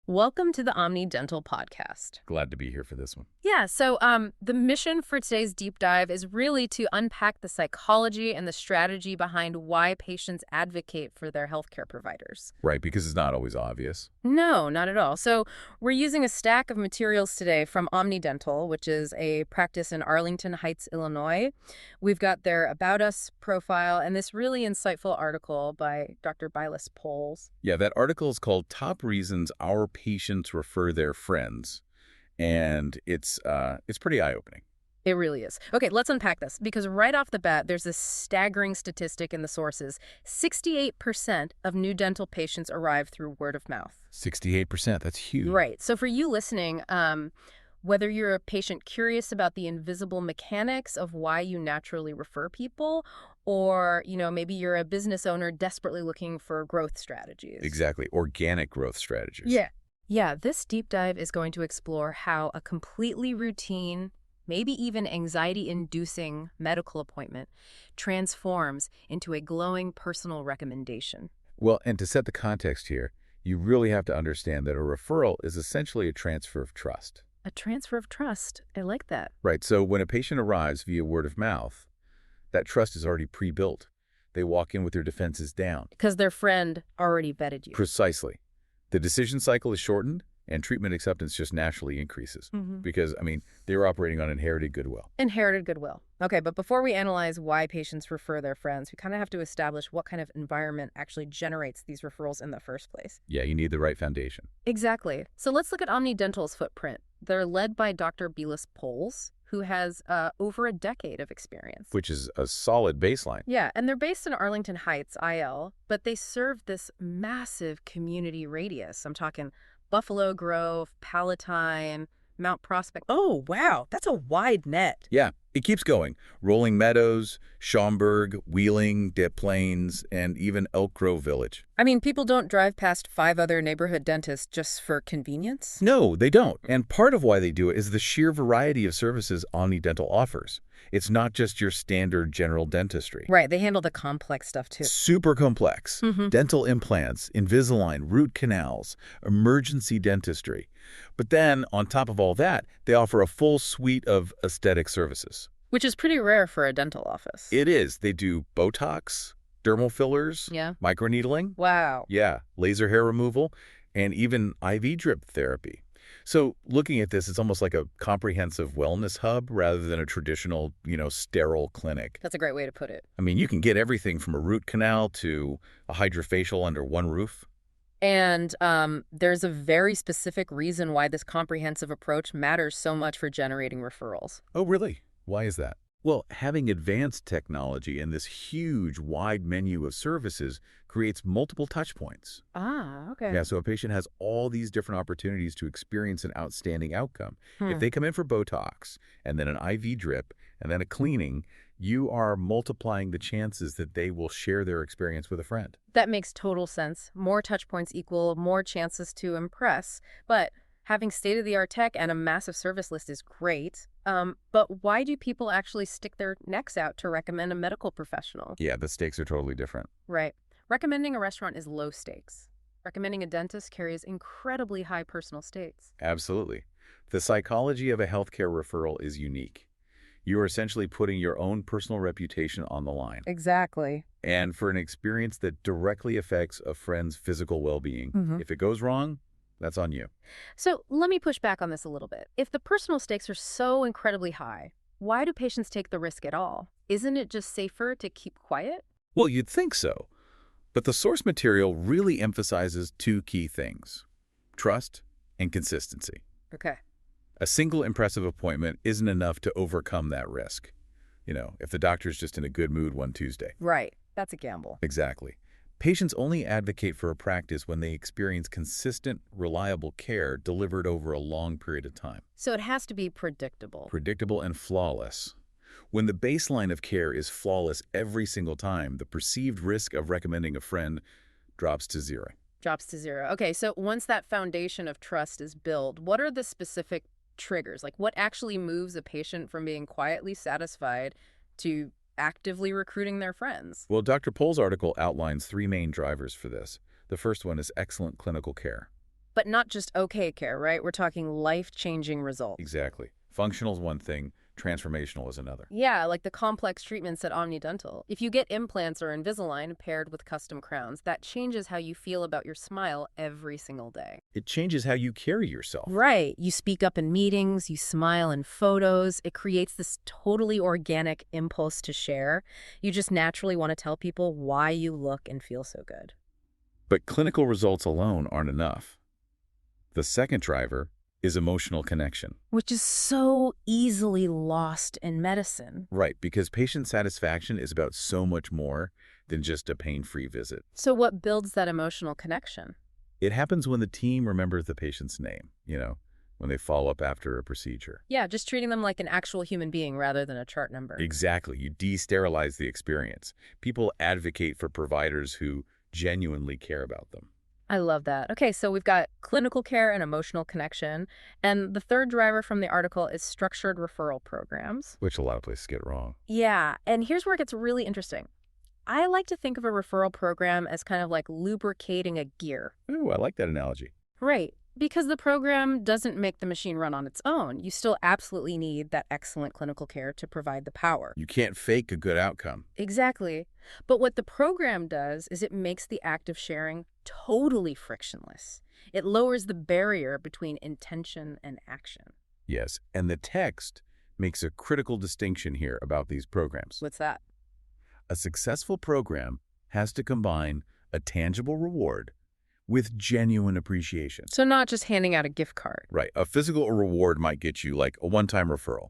Welcome to the Omni Dental Podcast. Glad to be here for this one. Yeah, so the mission for today's deep dive is really to unpack the psychology and the strategy behind why patients advocate for their healthcare providers. Right, because it's not always obvious. No, not at all. So we're using a stack of materials today from Omni Dental, which is a practice in Arlington Heights, Illinois. We've got their About Us profile and this really insightful article by Dr. Bylis Poles. Yeah, that article is called Top Reasons Our Patients Refer Their Friends, and it's pretty eye-opening. It really is. Okay, let's unpack this, because right off the bat, there's this staggering statistic in the sources. 68% of new dental patients arrive through word of mouth. 68%, that's huge. Right. So for you listening, whether you're a patient curious about the invisible mechanics of why you naturally refer people, or, maybe you're a business owner desperately looking for growth strategies. Exactly, organic growth strategies. Yeah. Yeah, this deep dive is going to explore how a completely routine, maybe even anxiety-inducing medical appointment transforms into a glowing personal recommendation. Well, and to set the context here, you really have to understand that a referral is essentially a transfer of trust. A transfer of trust. I like that. Right, so when a patient arrives via word of mouth, that trust is already pre-built. They walk in with their defenses down. Because their friend already vetted you. Precisely. The decision cycle is shortened, and treatment acceptance just naturally increases. Because, they're operating on inherited goodwill. Inherited goodwill. Okay, but before we analyze why patients refer their friends, we kind of have to establish what kind of environment actually generates these referrals in the first place. Yeah, you need the right foundation. Exactly. So let's look at Omni Dental's footprint. They're led by Dr. Bylis Poles, who has over a decade of experience. Which is a solid baseline. Yeah, and they're based in Arlington Heights, IL, but they serve this massive community radius. I'm talking Buffalo Grove, Palatine, Mount Prospect. Oh, wow, that's a wide net. Yeah, it keeps going. Rolling Meadows, Schaumburg, Wheeling, Des Plaines, and even Elk Grove Village. People don't drive past 5 other neighborhood dentists just for convenience? No, they don't. And part of why they do it is the sheer variety of services Omni Dental offers. It's not just your standard general dentistry. Right, they handle the complex stuff too. Super complex. Dental implants, Invisalign, root canals, emergency dentistry. But then, on top of all that, they offer a full suite of aesthetic services. Which is pretty rare for a dental office. It is. They do Botox, dermal fillers, Yeah. microneedling. Wow. Yeah, laser hair removal, and even IV drip therapy. So looking at this, it's almost like a comprehensive wellness hub rather than a traditional, sterile clinic. That's a great way to put it. You can get everything from a root canal to a hydrofacial under one roof. And there's a very specific reason why this comprehensive approach matters so much for generating referrals. Oh, really? Why is that? Well, having advanced technology and this huge, wide menu of services creates multiple touch points. Ah, okay. Yeah, so a patient has all these different opportunities to experience an outstanding outcome. If they come in for Botox, and then an IV drip, and then a cleaning, you are multiplying the chances that they will share their experience with a friend. That makes total sense. More touch points equal more chances to impress. But having state-of-the-art tech and a massive service list is great. But why do people actually stick their necks out to recommend a medical professional? Yeah, the stakes are totally different. Right. Recommending a restaurant is low stakes. Recommending a dentist carries incredibly high personal stakes. Absolutely. The psychology of a healthcare referral is unique. You are essentially putting your own personal reputation on the line. Exactly. And for an experience that directly affects a friend's physical well-being, if it goes wrong, that's on you. So let me push back on this a little bit. If the personal stakes are so incredibly high, why do patients take the risk at all? Isn't it just safer to keep quiet? Well, you'd think so. But the source material really emphasizes 2 key things: trust and consistency. Okay. A single impressive appointment isn't enough to overcome that risk. If the doctor's just in a good mood one Tuesday. Right. That's a gamble. Exactly. Patients only advocate for a practice when they experience consistent, reliable care delivered over a long period of time. So it has to be predictable. Predictable and flawless. When the baseline of care is flawless every single time, the perceived risk of recommending a friend drops to zero. Drops to zero. Okay, so once that foundation of trust is built, what are the specific triggers? Like, what actually moves a patient from being quietly satisfied to actively recruiting their friends? Well, Dr. Pohl's article outlines 3 main drivers for this. The first one is excellent clinical care. But not just okay care, right? We're talking life-changing results. Exactly. Functional is one thing, transformational is another. Yeah, like the complex treatments at OmniDental. If you get implants or Invisalign paired with custom crowns, that changes how you feel about your smile every single day. It changes how you carry yourself. Right. You speak up in meetings, you smile in photos. It creates this totally organic impulse to share. You just naturally want to tell people why you look and feel so good. But clinical results alone aren't enough. The second driver is emotional connection. Which is so easily lost in medicine. Right, because patient satisfaction is about so much more than just a pain-free visit. So what builds that emotional connection? It happens when the team remembers the patient's name, when they follow up after a procedure. Yeah, just treating them like an actual human being rather than a chart number. Exactly. You de-sterilize the experience. People advocate for providers who genuinely care about them. I love that. Okay, so we've got clinical care and emotional connection. And the third driver from the article is structured referral programs. Which a lot of places get wrong. Yeah, and here's where it gets really interesting. I like to think of a referral program as kind of like lubricating a gear. Ooh, I like that analogy. Right, because the program doesn't make the machine run on its own. You still absolutely need that excellent clinical care to provide the power. You can't fake a good outcome. Exactly. But what the program does is it makes the act of sharing totally frictionless. It lowers the barrier between intention and action. Yes, and the text makes a critical distinction here about these programs. What's that? A successful program has to combine a tangible reward with genuine appreciation. So not just handing out a gift card. Right. A physical reward might get you like a one-time referral,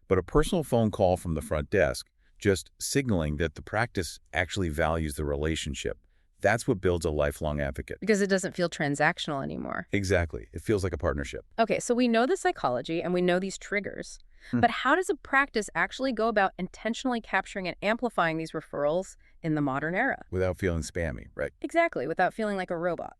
but a personal phone call from the front desk, just signaling that the practice actually values the relationship, that's what builds a lifelong advocate. Because it doesn't feel transactional anymore. Exactly. It feels like a partnership. Okay, so we know the psychology and we know these triggers. But how does a practice actually go about intentionally capturing and amplifying these referrals in the modern era? Without feeling spammy, right? Exactly, without feeling like a robot.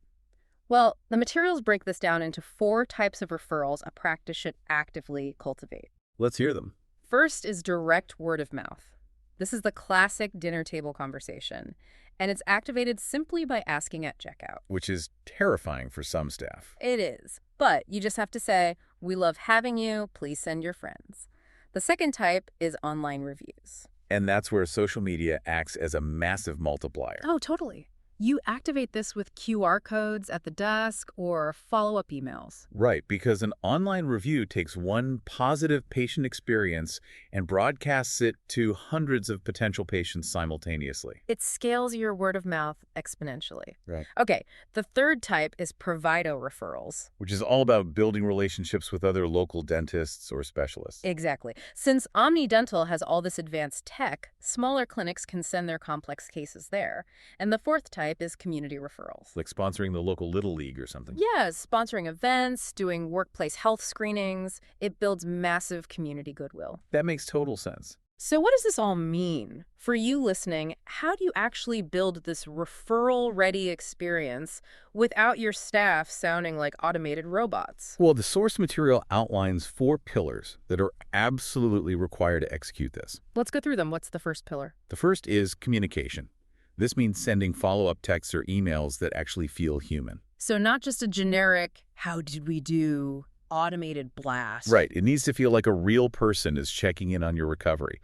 Well, the materials break this down into 4 types of referrals a practice should actively cultivate. Let's hear them. First is direct word of mouth. This is the classic dinner table conversation, and it's activated simply by asking at checkout. Which is terrifying for some staff. It is, but you just have to say, "We love having you, please send your friends." The second type is online reviews. And that's where social media acts as a massive multiplier. Oh, totally. You activate this with QR codes at the desk or follow-up emails. Right, because an online review takes one positive patient experience and broadcasts it to hundreds of potential patients simultaneously. It scales your word of mouth exponentially. Right. Okay, the third type is provido referrals. Which is all about building relationships with other local dentists or specialists. Exactly. Since OmniDental has all this advanced tech, smaller clinics can send their complex cases there. And the fourth type is community referrals. Like sponsoring the local Little League or something. Yeah, sponsoring events, doing workplace health screenings. It builds massive community goodwill. That makes total sense. So what does this all mean? For you listening, how do you actually build this referral-ready experience without your staff sounding like automated robots? Well, the source material outlines 4 pillars that are absolutely required to execute this. Let's go through them. What's the first pillar? The first is communication. This means sending follow-up texts or emails that actually feel human. So not just a generic, "How did we do?" automated blast. Right. It needs to feel like a real person is checking in on your recovery.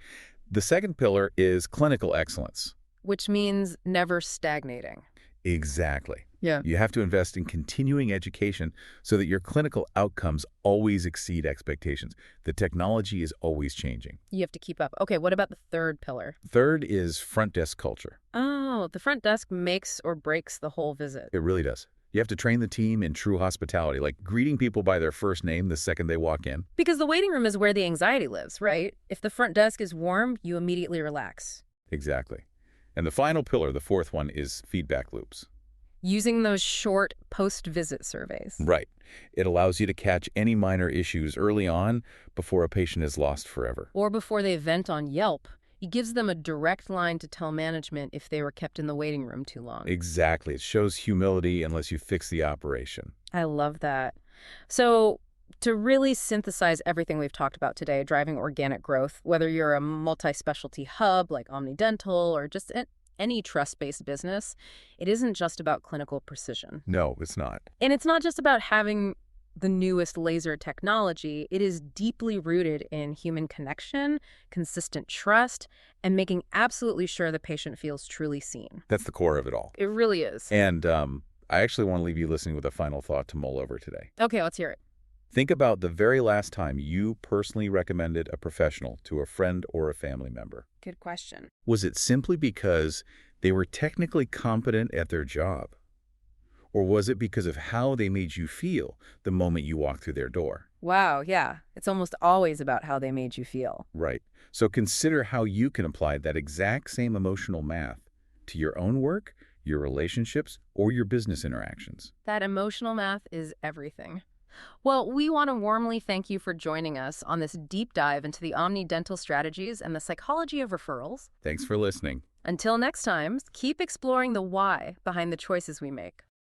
The second pillar is clinical excellence. Which means never stagnating. Exactly. Yeah. You have to invest in continuing education so that your clinical outcomes always exceed expectations. The technology is always changing. You have to keep up. Okay, what about the third pillar? Third is front desk culture. Oh, the front desk makes or breaks the whole visit. It really does. You have to train the team in true hospitality, like greeting people by their first name the second they walk in. Because the waiting room is where the anxiety lives, right? If the front desk is warm, you immediately relax. Exactly. And the final pillar, the fourth one, is feedback loops. Using those short post-visit surveys. Right. It allows you to catch any minor issues early on before a patient is lost forever. Or before they vent on Yelp. It gives them a direct line to tell management if they were kept in the waiting room too long. Exactly. It shows humility unless you fix the operation. I love that. So to really synthesize everything we've talked about today, driving organic growth, whether you're a multi-specialty hub like OmniDental or just any trust-based business, it isn't just about clinical precision. No, it's not. And it's not just about having the newest laser technology. It is deeply rooted in human connection, consistent trust, and making absolutely sure the patient feels truly seen. That's the core of it all. It really is. And I actually want to leave you listening with a final thought to mull over today. Okay, let's hear it. Think about the very last time you personally recommended a professional to a friend or a family member. Good question. Was it simply because they were technically competent at their job? Or was it because of how they made you feel the moment you walked through their door? Wow, yeah. It's almost always about how they made you feel. Right. So consider how you can apply that exact same emotional math to your own work, your relationships, or your business interactions. That emotional math is everything. Well, we want to warmly thank you for joining us on this deep dive into the Omni dental strategies and the psychology of referrals. Thanks for listening. Until next time, keep exploring the why behind the choices we make.